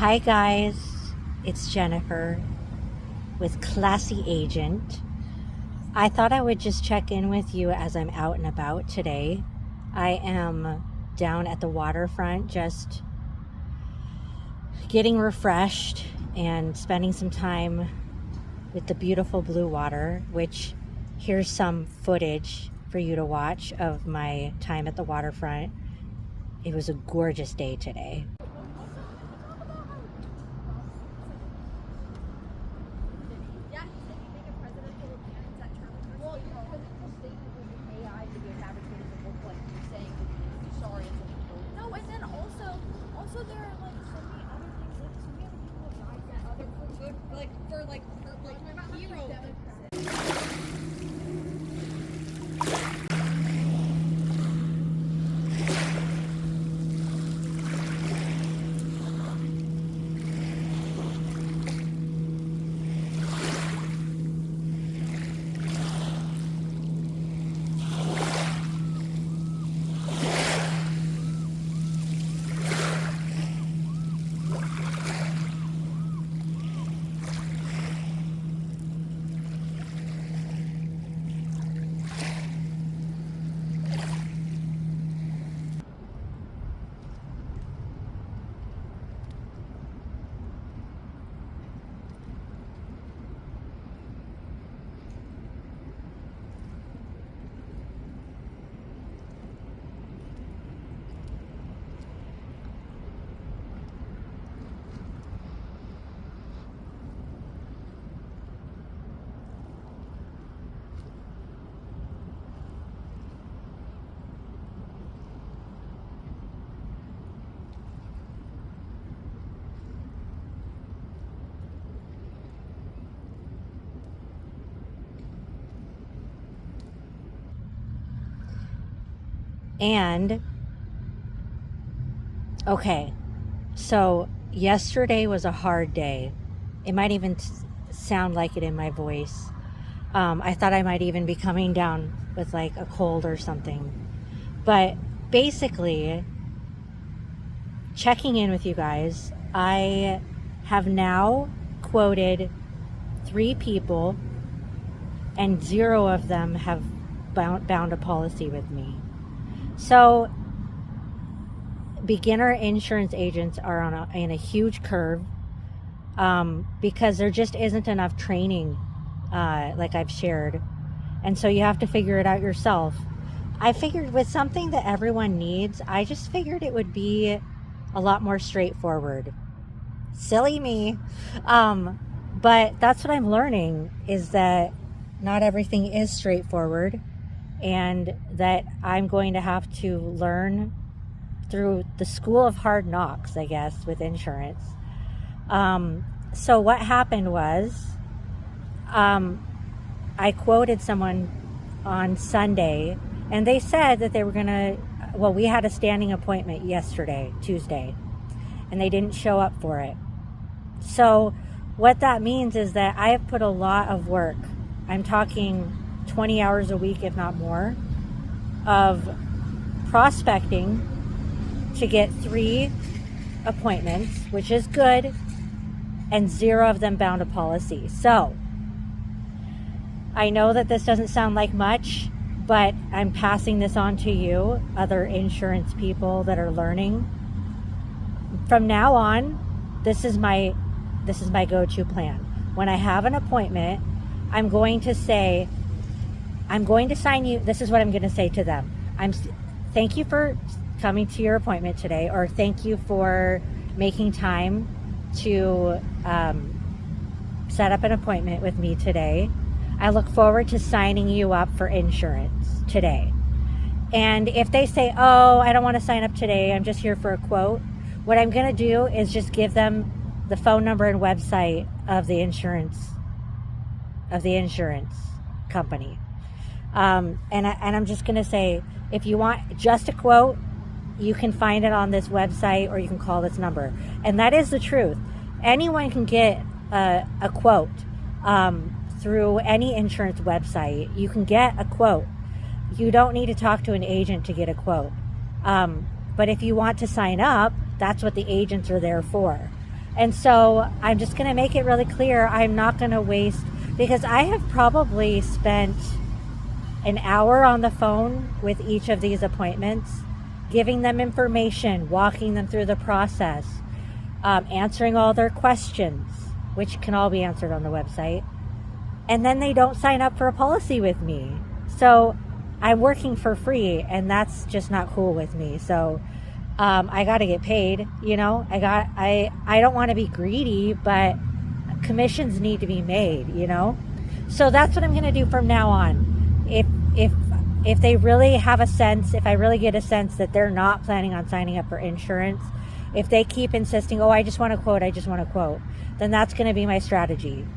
Hi guys, it's Jennifer with Classy Agent. I thought I would just check in with you as I'm out and about today. I am down at the waterfront just getting refreshed and spending some time with the beautiful blue water, which here's some footage for you to watch of my time at the waterfront. It was a gorgeous day today. And okay, so yesterday was a hard day. It might even sound like it in my voice. I thought I might even be coming down with like a cold or something. But basically, checking in with you guys, I have now quoted 3 people and 0 of them have bound a policy with me. So beginner insurance agents are in a huge curve because there just isn't enough training like I've shared. And so you have to figure it out yourself. I figured with something that everyone needs, I just figured it would be a lot more straightforward. Silly me. But that's what I'm learning, is that not everything is straightforward, and that I'm going to have to learn through the school of hard knocks, I guess, with insurance. So what happened was, I quoted someone on Sunday, and they said that they were gonna, well, we had a standing appointment yesterday, Tuesday, and they didn't show up for it. So what that means is that I have put a lot of work. I'm talking 20 hours a week, if not more, of prospecting to get 3 appointments, which is good, and 0 of them bound a policy. So I know that this doesn't sound like much, but I'm passing this on to you, other insurance people that are learning. From now on, this is my go-to plan. When I have an appointment, I'm going to say, I'm going to sign you. This is what I'm going to say to them. Thank you for coming to your appointment today, or thank you for making time to set up an appointment with me today. I look forward to signing you up for insurance today. And if they say, oh, I don't want to sign up today, I'm just here for a quote, what I'm going to do is just give them the phone number and website of the insurance company. And I'm just going to say, if you want just a quote, you can find it on this website, or you can call this number. And that is the truth. Anyone can get a quote through any insurance website. You can get a quote. You don't need to talk to an agent to get a quote. But if you want to sign up, that's what the agents are there for. And so I'm just going to make it really clear. I'm not going to waste, because I have probably spent an hour on the phone with each of these appointments, giving them information, walking them through the process, answering all their questions, which can all be answered on the website. And then they don't sign up for a policy with me. So I'm working for free, and that's just not cool with me. So I got to get paid, you know. I don't want to be greedy, but commissions need to be made, you know. So that's what I'm going to do from now on. If they really have a sense, if I really get a sense that they're not planning on signing up for insurance, if they keep insisting, oh, I just want to quote, then that's going to be my strategy.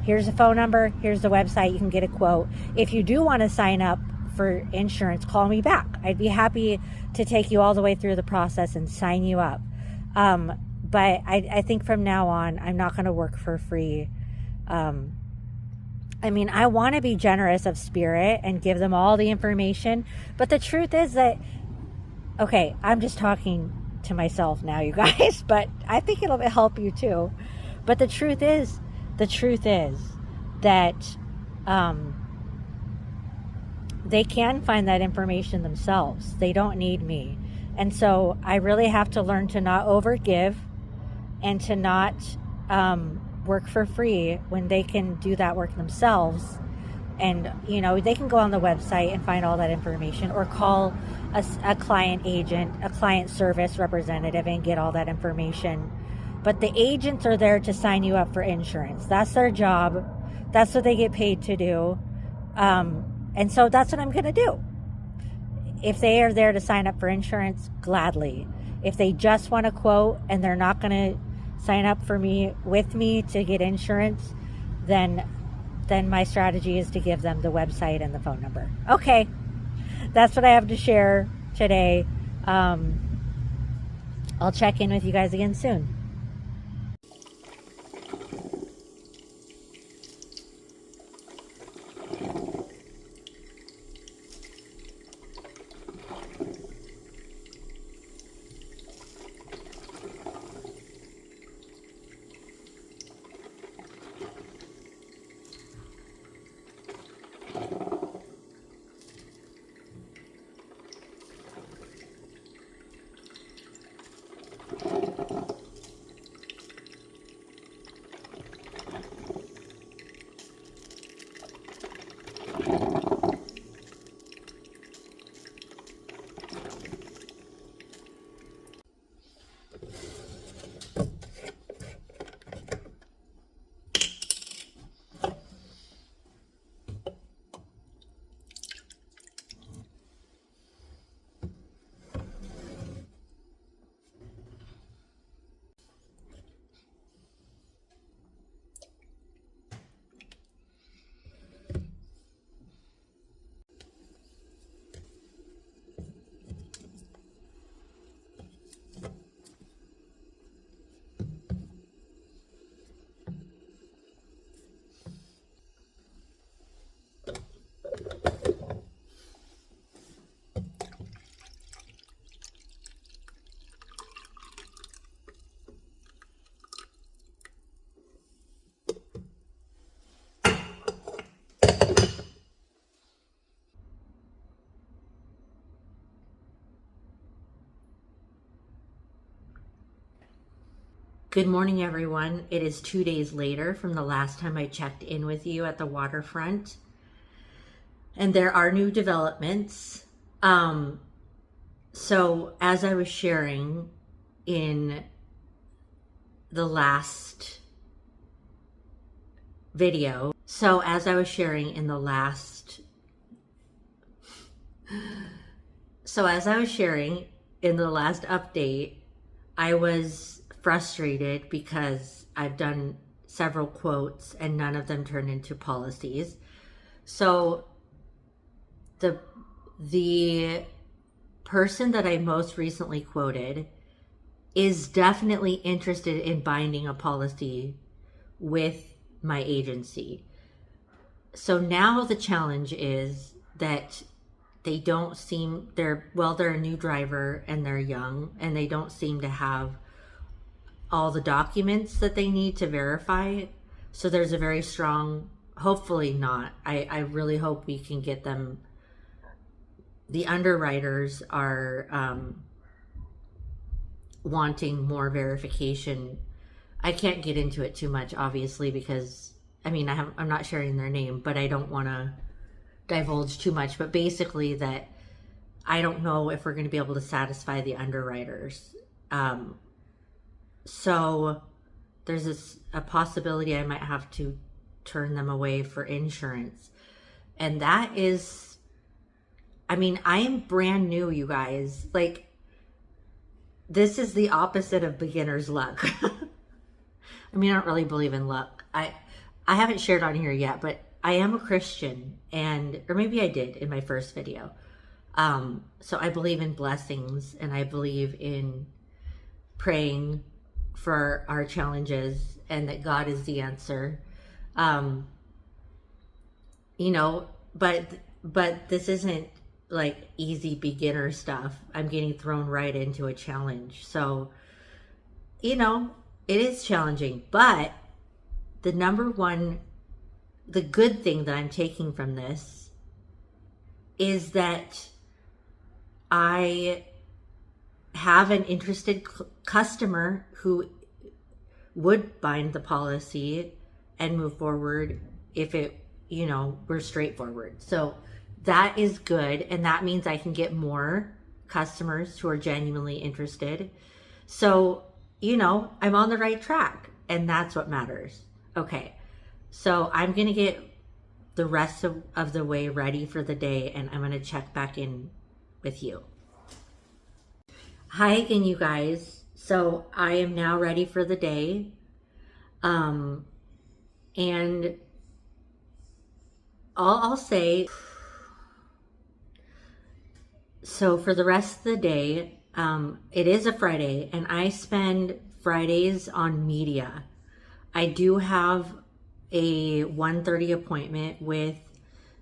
Here's a phone number, here's the website, you can get a quote. If you do want to sign up for insurance, call me back. I'd be happy to take you all the way through the process and sign you up. But I think from now on, I'm not going to work for free. I mean, I want to be generous of spirit and give them all the information. But the truth is that, okay, I'm just talking to myself now, you guys, but I think it'll help you too. But the truth is that they can find that information themselves. They don't need me. And so I really have to learn to not overgive and to not work for free when they can do that work themselves. And, you know, they can go on the website and find all that information, or call a client agent, a client service representative, and get all that information. But the agents are there to sign you up for insurance. That's their job. That's what they get paid to do. And so that's what I'm going to do. If they are there to sign up for insurance, gladly. If they just want to quote and they're not going to sign up with me to get insurance, then my strategy is to give them the website and the phone number. Okay, that's what I have to share today. I'll check in with you guys again soon. Good morning, everyone. It is 2 days later from the last time I checked in with you at the waterfront, and there are new developments. So as I was sharing in the last video, update, I was frustrated because I've done several quotes and none of them turned into policies. So the person that I most recently quoted is definitely interested in binding a policy with my agency. So now the challenge is that they're a new driver and they're young and they don't seem to have all the documents that they need to verify. So there's a very strong, hopefully not, I really hope we can get them. The underwriters are wanting more verification. I can't get into it too much, obviously, because I mean, I'm not sharing their name, but I don't want to divulge too much. But basically, that I don't know if we're going to be able to satisfy the underwriters. So there's a possibility I might have to turn them away for insurance. And that is, I mean, I am brand new, you guys. Like, this is the opposite of beginner's luck. I mean, I don't really believe in luck. I haven't shared on here yet, but I am a Christian, or maybe I did in my first video. So I believe in blessings, and I believe in praying for our challenges, and that God is the answer. You know, but this isn't like easy beginner stuff. I'm getting thrown right into a challenge. So, you know, it is challenging, but the good thing that I'm taking from this is that I have an interested customer who would bind the policy and move forward if it, you know, were straightforward. So that is good. And that means I can get more customers who are genuinely interested. So, you know, I'm on the right track, and that's what matters. Okay. So I'm going to get the rest of the way ready for the day, and I'm going to check back in with you. Hi again, you guys. So I am now ready for the day. And I'll say, so for the rest of the day, it is a Friday, and I spend Fridays on media. I do have a 1:30 appointment with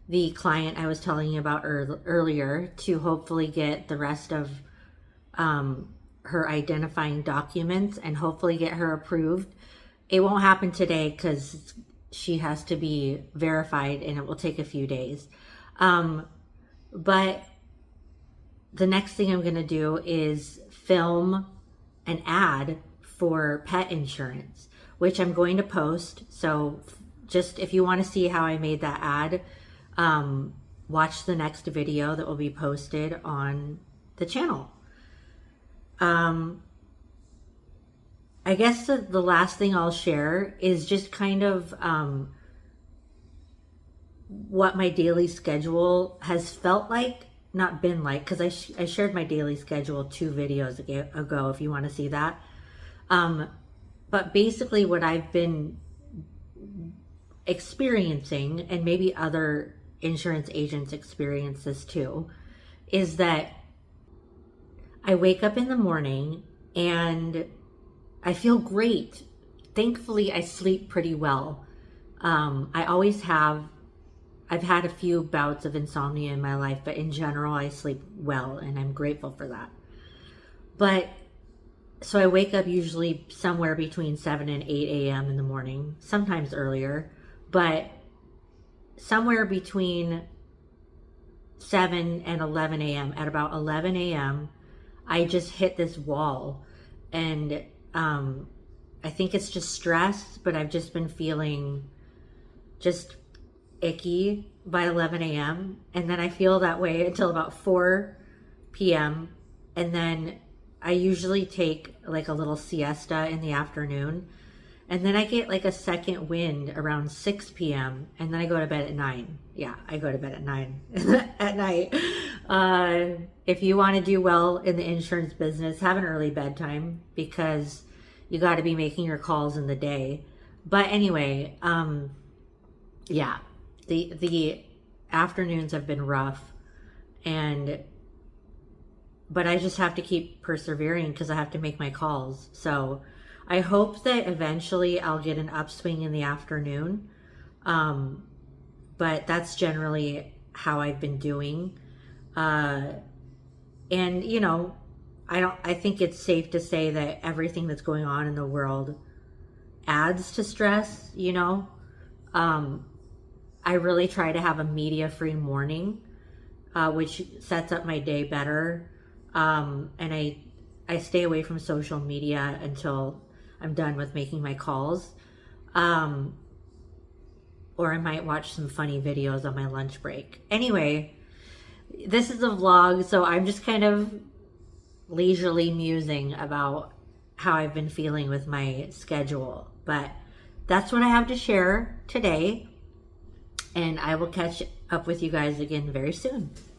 the client I was telling you about earlier to hopefully get the rest of her identifying documents and hopefully get her approved. It won't happen today because she has to be verified, and it will take a few days. But the next thing I'm going to do is film an ad for pet insurance, which I'm going to post. So just if you want to see how I made that ad, watch the next video that will be posted on the channel. I guess the last thing I'll share is just kind of what my daily schedule has felt like, not been like, because I shared my daily schedule 2 videos ago if you want to see that. But basically what I've been experiencing, and maybe other insurance agents experience this too, is that I wake up in the morning and I feel great. Thankfully, I sleep pretty well. I always have. I've had a few bouts of insomnia in my life, but in general, I sleep well, and I'm grateful for that. But so I wake up usually somewhere between 7 and 8 a.m. in the morning, sometimes earlier, but somewhere between 7 and 11 a.m. At about 11 a.m., I just hit this wall, and I think it's just stress, but I've just been feeling just icky by 11 a.m. And then I feel that way until about 4 p.m. And then I usually take like a little siesta in the afternoon. And then I get like a second wind around 6 p.m. And then I go to bed at 9. Yeah, I go to bed at 9 at night. If you want to do well in the insurance business, have an early bedtime, because you got to be making your calls in the day. But anyway, yeah, the afternoons have been rough, but I just have to keep persevering because I have to make my calls. So I hope that eventually I'll get an upswing in the afternoon. But that's generally how I've been doing. And, you know, I think it's safe to say that everything that's going on in the world adds to stress, you know. I really try to have a media-free morning, which sets up my day better. And I stay away from social media until I'm done with making my calls. Or I might watch some funny videos on my lunch break. Anyway, this is a vlog, so I'm just kind of leisurely musing about how I've been feeling with my schedule. But that's what I have to share today. And I will catch up with you guys again very soon.